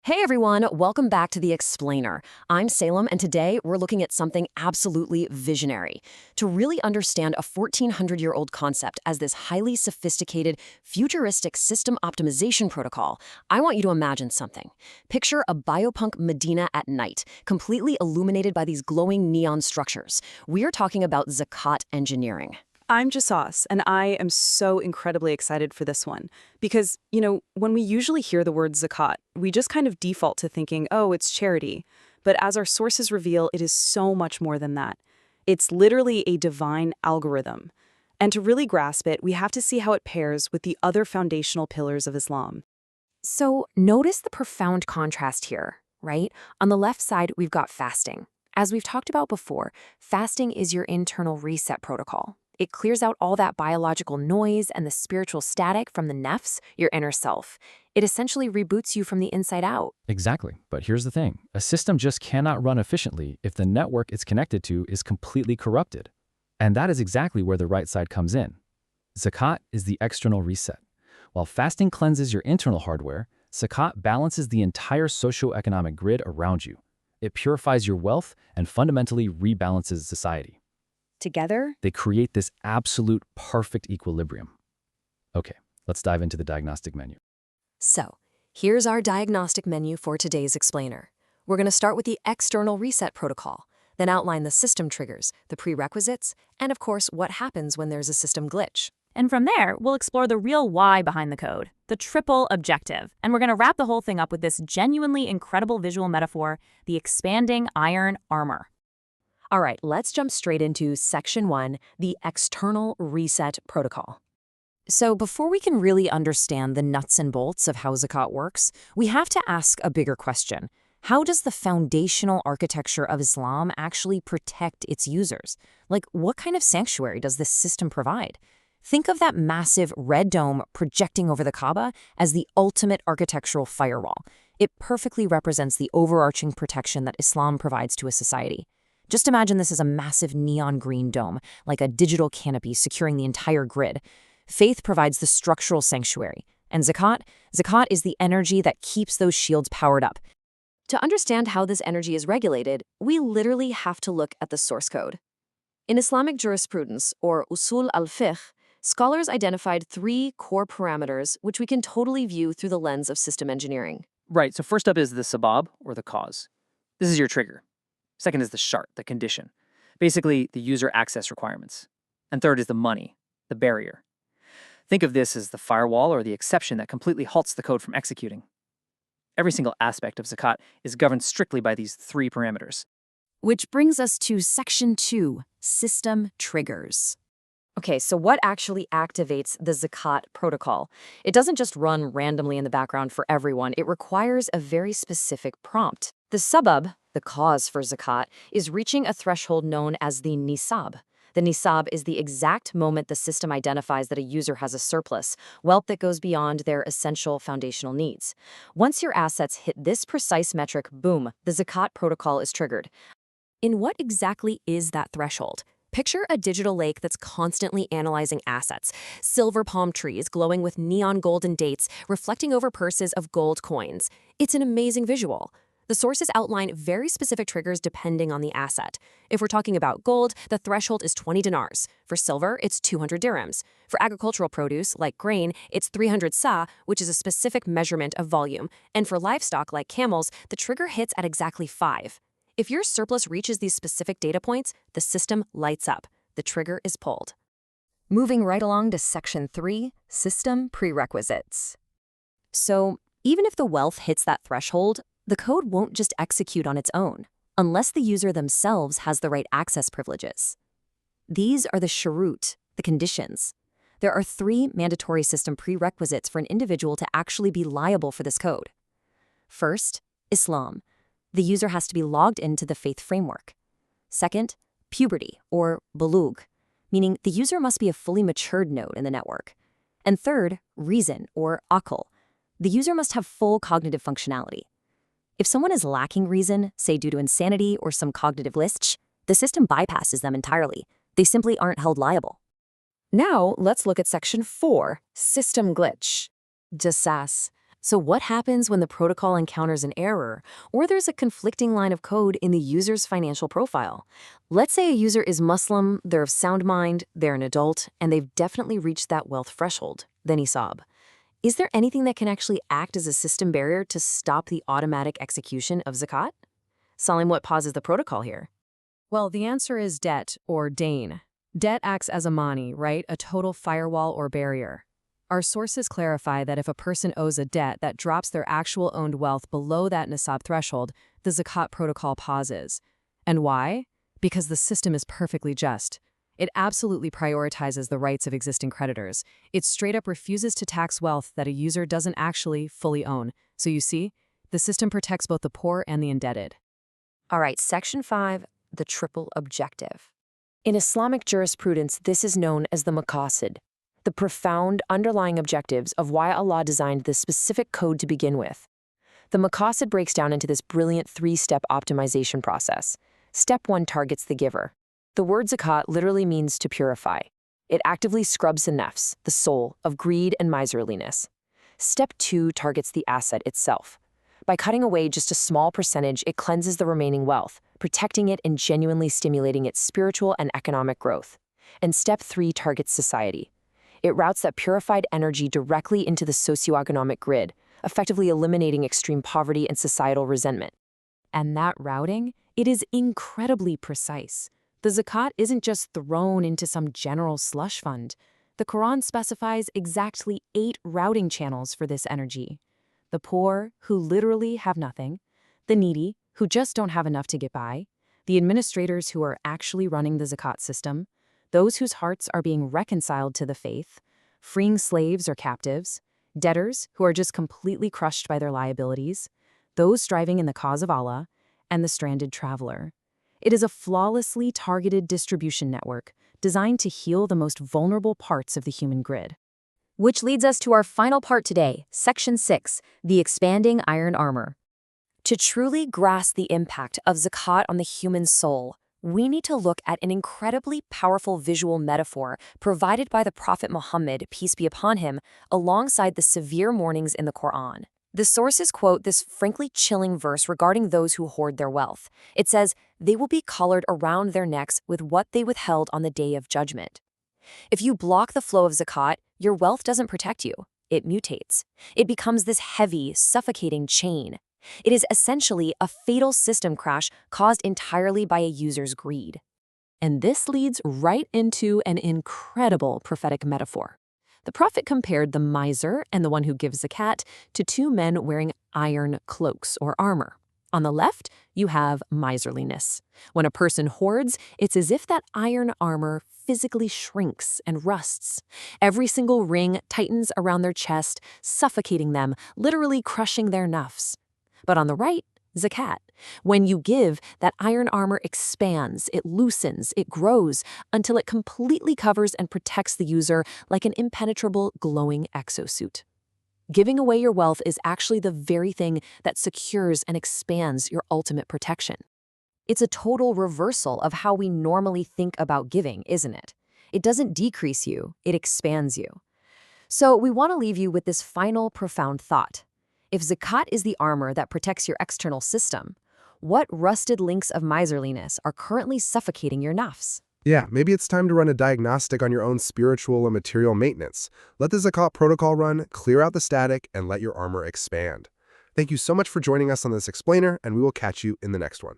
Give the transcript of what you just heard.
Hey everyone, welcome back to The Explainer. I'm Salem, and today we're looking at something absolutely visionary. To really understand a 1400-year-old concept as this highly sophisticated, futuristic system optimization protocol, I want you to imagine something. Picture a biopunk Medina at night, completely illuminated by these glowing neon structures. We're talking about Zakat engineering. I'm Jasas, and I am so incredibly excited for this one. Because, when we usually hear the word zakat, we just kind of default to thinking, oh, it's charity. But as our sources reveal, it is so much more than that. It's literally a divine algorithm. And to really grasp it, we have to see how it pairs with the other foundational pillars of Islam. So notice the profound contrast here, right? On the left side, we've got fasting. As we've talked about before, fasting is your internal reset protocol. It clears out all that biological noise and the spiritual static from the nefs, your inner self. It essentially reboots you from the inside out. Exactly. But here's the thing. A system just cannot run efficiently if the network it's connected to is completely corrupted. And that is exactly where the right side comes in. Zakat is the external reset. While fasting cleanses your internal hardware, Zakat balances the entire socio-economic grid around you. It purifies your wealth and fundamentally rebalances society. Together, They create this absolute perfect equilibrium. Okay, let's dive into the diagnostic menu. So, here's our diagnostic menu for today's explainer. We're going to start with the external reset protocol, then outline the system triggers, the prerequisites, and of course, what happens when there's a system glitch. And from there, we'll explore the real why behind the code, the triple objective. And we're going to wrap the whole thing up with this genuinely incredible visual metaphor, the expanding iron armor. All right, let's jump straight into Section 1, the external reset protocol. So before we can really understand the nuts and bolts of how Zakat works, we have to ask a bigger question. How does the foundational architecture of Islam actually protect its users? Like, what kind of sanctuary does this system provide? Think of that massive red dome projecting over the Kaaba as the ultimate architectural firewall. It perfectly represents the overarching protection that Islam provides to a society. Just imagine this as a massive neon green dome, like a digital canopy securing the entire grid. Faith provides the structural sanctuary, and Zakat is the energy that keeps those shields powered up. To understand how this energy is regulated, we literally have to look at the source code. In Islamic jurisprudence, or usul al-fiqh, scholars identified 3 core parameters which we can totally view through the lens of system engineering. Right, so first up is the sabab, or the cause. This is your trigger. Second is the shart, the condition. Basically, the user access requirements. And third is the money, the barrier. Think of this as the firewall or the exception that completely halts the code from executing. Every single aspect of Zakat is governed strictly by these 3 parameters. Which brings us to Section 2, system triggers. Okay, so what actually activates the Zakat protocol? It doesn't just run randomly in the background for everyone. It requires a very specific prompt. The sabab, the cause for Zakat, is reaching a threshold known as the nisab. The nisab is the exact moment the system identifies that a user has a surplus, wealth that goes beyond their essential foundational needs. Once your assets hit this precise metric, boom, the Zakat protocol is triggered. In what exactly is that threshold? Picture a digital lake that's constantly analyzing assets. Silver palm trees glowing with neon golden dates reflecting over purses of gold coins. It's an amazing visual. The sources outline very specific triggers depending on the asset. If we're talking about gold, the threshold is 20 dinars. For silver, it's 200 dirhams. For agricultural produce, like grain, it's 300 sa, which is a specific measurement of volume. And for livestock, like camels, the trigger hits at exactly 5. If your surplus reaches these specific data points, the system lights up. The trigger is pulled. Moving right along to Section 3, system prerequisites. So, even if the wealth hits that threshold, the code won't just execute on its own, unless the user themselves has the right access privileges. These are the shurut, the conditions. There are 3 mandatory system prerequisites for an individual to actually be liable for this code. First, Islam. The user has to be logged into the faith framework. Second, puberty, or bulugh, meaning the user must be a fully matured node in the network. And third, reason, or aql. The user must have full cognitive functionality. If someone is lacking reason, say due to insanity or some cognitive glitch, the system bypasses them entirely. They simply aren't held liable. Now, let's look at Section 4, system glitch. Jassas. So what happens when the protocol encounters an error, or there's a conflicting line of code in the user's financial profile? Let's say a user is Muslim, they're of sound mind, they're an adult, and they've definitely reached that wealth threshold. Then Isab. Is there anything that can actually act as a system barrier to stop the automatic execution of zakat? Salim, what pauses the protocol here? Well, the answer is debt, or dain. Debt acts as a mani, right? A total firewall or barrier. Our sources clarify that if a person owes a debt that drops their actual owned wealth below that nisab threshold, the zakat protocol pauses. And why? Because the system is perfectly just. It absolutely prioritizes the rights of existing creditors. It straight up refuses to tax wealth that a user doesn't actually fully own. So you see, the system protects both the poor and the indebted. All right, Section 5, the triple objective. In Islamic jurisprudence, this is known as the maqasid, the profound underlying objectives of why Allah designed this specific code to begin with. The maqasid breaks down into this brilliant three-step optimization process. Step 1 targets the giver. The word zakat literally means to purify. It actively scrubs the nafs, the soul, of greed and miserliness. Step 2 targets the asset itself. By cutting away just a small percentage, it cleanses the remaining wealth, protecting it and genuinely stimulating its spiritual and economic growth. And Step 3 targets society. It routes that purified energy directly into the socioeconomic grid, effectively eliminating extreme poverty and societal resentment. And that routing, it is incredibly precise. The zakat isn't just thrown into some general slush fund. The Quran specifies exactly 8 routing channels for this energy. The poor, who literally have nothing, the needy, who just don't have enough to get by, the administrators who are actually running the zakat system, those whose hearts are being reconciled to the faith, freeing slaves or captives, debtors who are just completely crushed by their liabilities, those striving in the cause of Allah, and the stranded traveler. It is a flawlessly targeted distribution network designed to heal the most vulnerable parts of the human grid. Which leads us to our final part today, Section 6, the expanding iron armor. To truly grasp the impact of zakat on the human soul, we need to look at an incredibly powerful visual metaphor provided by the Prophet Muhammad, peace be upon him, alongside the severe warnings in the Quran. The sources quote this frankly chilling verse regarding those who hoard their wealth. It says, "They will be collared around their necks with what they withheld on the day of judgment." If you block the flow of zakat, your wealth doesn't protect you. It mutates. It becomes this heavy, suffocating chain. It is essentially a fatal system crash caused entirely by a user's greed. And this leads right into an incredible prophetic metaphor. The prophet compared the miser and the one who gives zakat to 2 men wearing iron cloaks or armor. On the left, you have miserliness. When a person hoards, it's as if that iron armor physically shrinks and rusts. Every single ring tightens around their chest, suffocating them, literally crushing their nafs. But on the right, zakat. When you give, that iron armor expands, it loosens, it grows, until it completely covers and protects the user like an impenetrable, glowing exosuit. Giving away your wealth is actually the very thing that secures and expands your ultimate protection. It's a total reversal of how we normally think about giving, isn't it? It doesn't decrease you, it expands you. So we want to leave you with this final profound thought. If zakat is the armor that protects your external system, what rusted links of miserliness are currently suffocating your nafs? Yeah, maybe it's time to run a diagnostic on your own spiritual and material maintenance. Let the Zakat protocol run, clear out the static, and let your armor expand. Thank you so much for joining us on this explainer, and we will catch you in the next one.